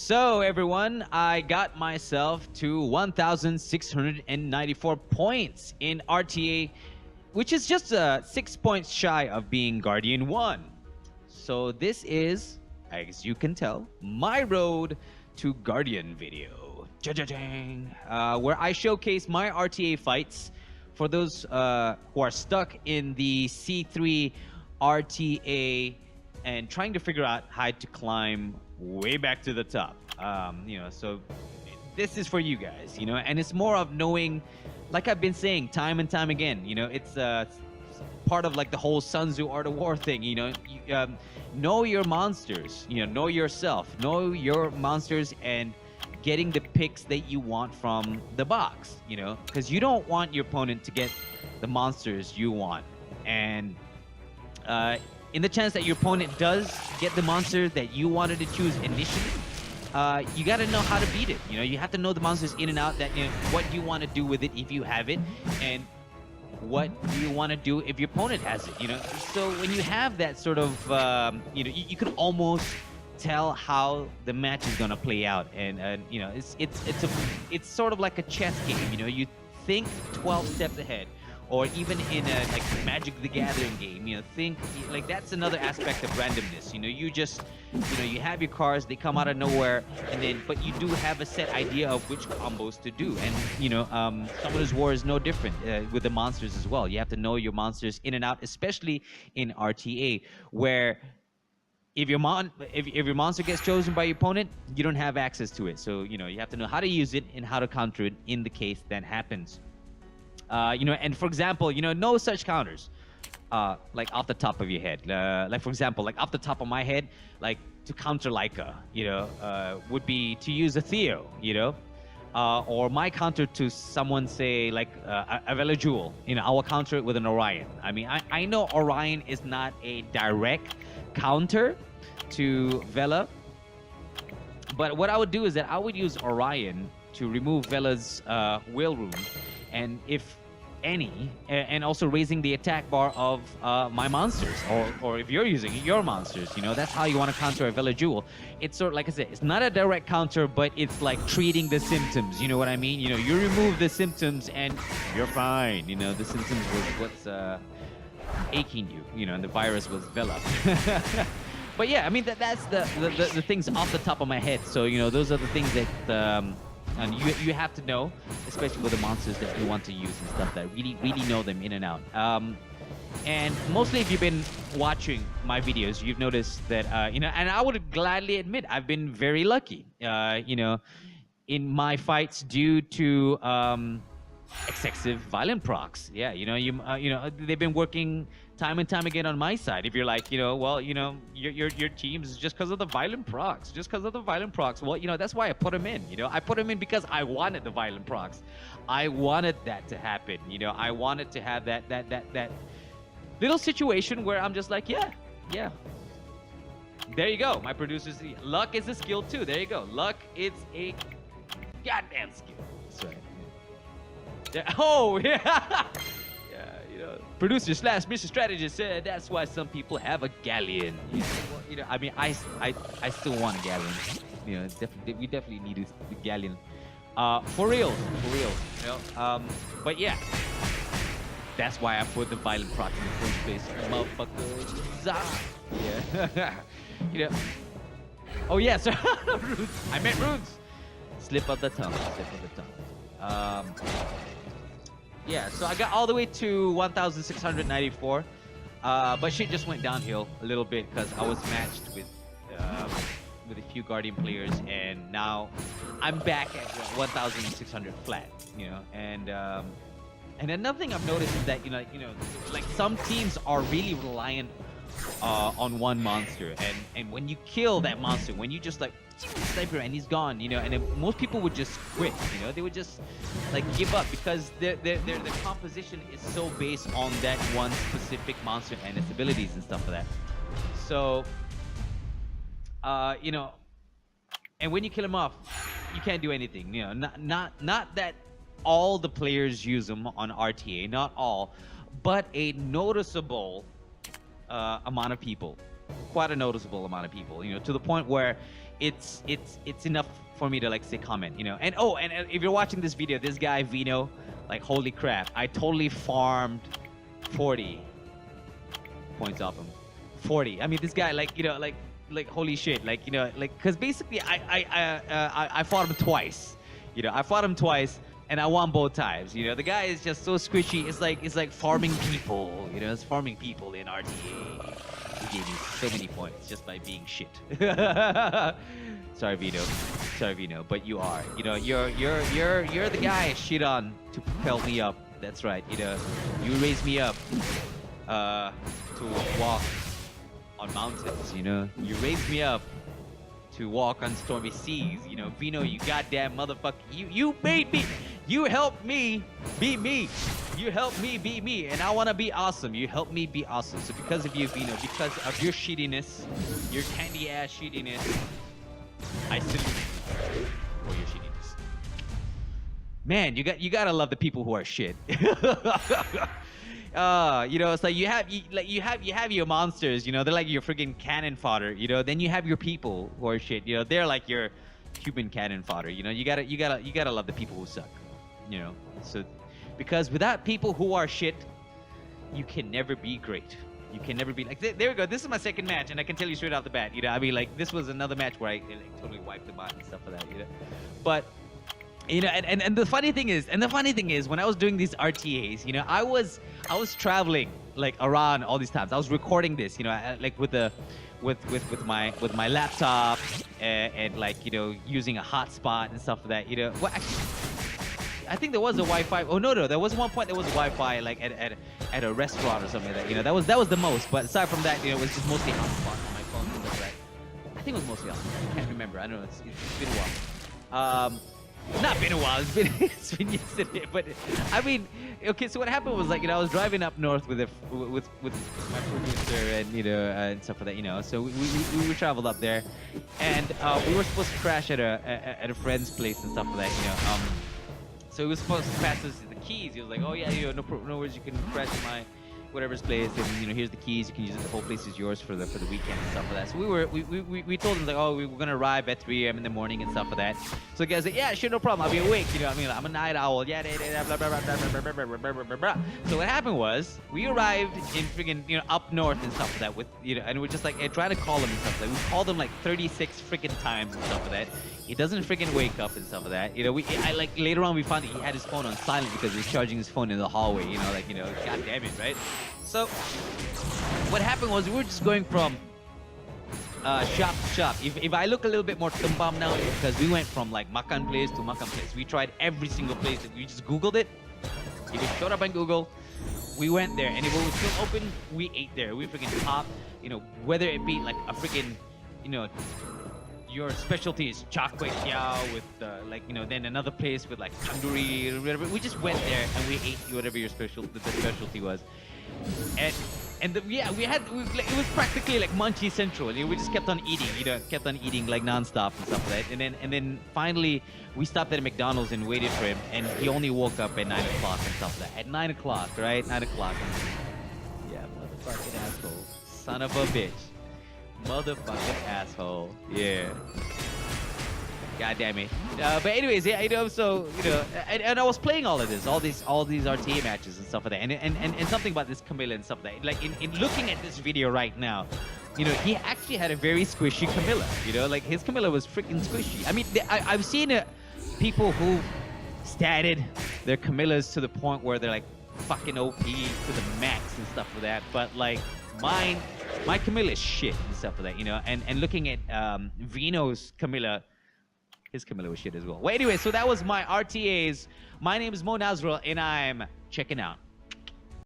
So everyone, I got myself to 1,694 points in RTA, which is just 6 points shy of being Guardian 1. So this is, as you can tell, my road to Guardian video. Where I showcase my RTA fights for those who are stuck in the C3 RTA and trying to figure out how to climb way back to the top. So this is for you guys, and it's more of knowing, like I've been saying time and time again, it's part of like the whole Sun Tzu Art of War thing, know your monsters, know yourself, know your monsters, and getting the picks that you want from the box, because you don't want your opponent to get the monsters you want. And in the chance that your opponent does get the monster that you wanted to choose initially, you got to know how to beat it. You have to know the monsters in and out, that what you want to do with it if you have it, and what you want to do if your opponent has it. So when you have that sort of, you can almost tell how the match is gonna play out, and it's sort of like a chess game. You think 12 steps ahead. Or even in a like Magic the Gathering game, think like that's another aspect of randomness. You just, you have your cards, they come out of nowhere, and then but you do have a set idea of which combos to do. And Summoner's War is no different with the monsters as well. You have to know your monsters in and out, especially in RTA, where if your monster gets chosen by your opponent, you don't have access to it. So you have to know how to use it and how to counter it in the case that happens. And for example, no such counters, like off the top of your head. Like for example, like off the top of my head, like to counter Leica, would be to use a Theo, or my counter to someone, say like a Vela Jewel, I will counter it with an Orion. I mean, I know Orion is not a direct counter to Vela, but what I would do is that I would use Orion to remove Vela's Will Rune, and if any, and also raising the attack bar of my monsters, or if you're using your monsters, that's how you want to counter a Vela Jewel. It's sort of, like I said, it's not a direct counter, but it's like treating the symptoms, you know what I mean? You remove the symptoms and you're fine. The symptoms was what's aching you, and the virus was Vela. But yeah, I mean, that's the things off the top of my head. So, those are the things that and you have to know, especially with the monsters that you want to use and stuff, that really know them in and out. And mostly if you've been watching my videos, you've noticed that, and I would gladly admit I've been very lucky, in my fights due to excessive violent procs. Yeah, they've been working time and time again on my side. If you're like, well, your teams is just because of the violent procs, Well, that's why I put them in. I put them in because I wanted the violent procs. I wanted that to happen. I wanted to have that little situation where I'm just like, yeah. There you go. My producers, luck is a skill too. There you go. Luck is a goddamn skill. That's right. Yeah. Oh yeah. Producer / Mr. Strategist said that's why some people have a galleon. I mean, I still want a galleon. We definitely need the galleon. For real. But yeah, that's why I put the violent proc in the first place, motherfuckers. Yeah. Oh yeah, so runes. I meant runes. Slip of the tongue. Yeah, so I got all the way to 1,694, but shit just went downhill a little bit because I was matched with a few Guardian players, and now I'm back at 1,600 flat, and another thing I've noticed is that like some teams are really reliant on one monster, and when you kill that monster, when you just like sniper and he's gone, and then most people would just quit, they would just like give up because their composition is so based on that one specific monster and its abilities and stuff like that. So and when you kill him off, you can't do anything. Not that all the players use them on RTA, not all, but a noticeable amount of people quite a noticeable amount of people, you know, to the point where it's enough for me to like say comment, you know. And oh, and if you're watching this video, this guy Vino, like holy crap, I totally farmed 40 points off him. 40. I mean, this guy, like, you know, like holy shit, like, you know, like, because basically I fought him twice, you know. I fought him twice and I won both times, you know. The guy is just so squishy. It's like farming people, you know. It's farming people in RTA. He gave me so many points just by being shit. Sorry, Vino. Sorry, Vino, but you are, you know, you're the guy I shit on to propel me up. That's right, you know. You raised me up to walk on mountains, you know. You raised me up to walk on stormy seas, you know. Vino, you goddamn motherfucker. You made me. You helped me be me. You helped me be me, and I want to be awesome. You helped me be awesome. So because of you, Vino, because of your shittiness, your candy ass shittiness, I salute you for your shittiness. Man, you gotta love the people who are shit. You know, it's like you have your monsters, you know, they're like your freaking cannon fodder, you know. Then you have your people who are shit, you know, they're like your Cuban cannon fodder, you know. You gotta love the people who suck, you know. So because without people who are shit, you can never be great. You can never be like, there we go. This is my second match, and I can tell you straight off the bat, you know. I mean, like, this was another match where I like totally wiped them out and stuff like that, you know. But you know, and the funny thing is, when I was doing these RTAs, you know, I was traveling like around all these times. I was recording this, you know, like with my laptop and like, you know, using a hotspot and stuff like that, you know. Well, actually, I think there was a Wi-Fi. Oh no, there was one point there was a Wi-Fi like at a restaurant or something like that. You know, that was the most. But aside from that, you know, it was just mostly hotspot on my phone and stuff like that. I think it was mostly hotspot. I can't remember. I don't know. It's been a while. Not been a while. It's been yesterday. But I mean, okay. So what happened was, like, you know, I was driving up north with my producer and, you know, and stuff like that. You know, so we traveled up there, and we were supposed to crash at a friend's place and stuff like that. You know, so he was supposed to pass us the keys. He was like, oh yeah, you know, no worries, you can crash at my whatever's place, and, you know, here's the keys, you can use it, the whole place is yours for the weekend and stuff like that. So we told him, like, oh, we were gonna arrive at 3 a.m. in the morning and stuff like that. So the guy's like, yeah, sure, no problem, I'll be awake, you know. I mean, I'm a night owl, yeah, blah, blah, blah, blah, blah, blah, blah, blah, blah, blah, blah. So what happened was, we arrived in freaking, you know, up north and stuff like that with, you know, and we're just like trying to call him and stuff like that. We called him like 36 freaking times and stuff like that. He doesn't freaking wake up and stuff like that. You know, I like later on we found he had his phone on silent because he was charging his phone in the hallway. You know, like, you know, god damn it, right? So what happened was, we were just going from shop to shop. If I look a little bit more tumbam now, it's because we went from like makan place to makan place. We tried every single place. We just Googled it. If it showed up on Google, we went there, and if it was still open, we ate there. We freaking popped, you know, whether it be like a freaking, you know, your specialty is char kway teow with like, you know, then another place with like tandoori or whatever. We just went there and we ate whatever the specialty was. And it was practically like Munchie Central. You know, we just kept on eating, you know, kept on eating like non-stop and stuff like that. And then finally we stopped at a McDonald's and waited for him, and he only woke up at 9 o'clock and stuff like that. At 9 o'clock, right? 9 o'clock. Yeah, motherfucking asshole. Son of a bitch. Motherfucking asshole. Yeah. God damn it. But anyways, yeah, you know, so, you know, and I was playing all of this, all these RTA matches and stuff like that, and something about this Camilla and stuff like that. Like in looking at this video right now, you know, he actually had a very squishy Camilla. You know, like his Camilla was freaking squishy. I mean, I've seen people who statted their Camillas to the point where they're like fucking OP to the max and stuff like that. But like my Camilla is shit and stuff like that, you know. And looking at Vino's Camilla, his Camilla was shit as well. Well, anyway, so that was my RTAs. My name is Mo Nazrul, and I'm checking out.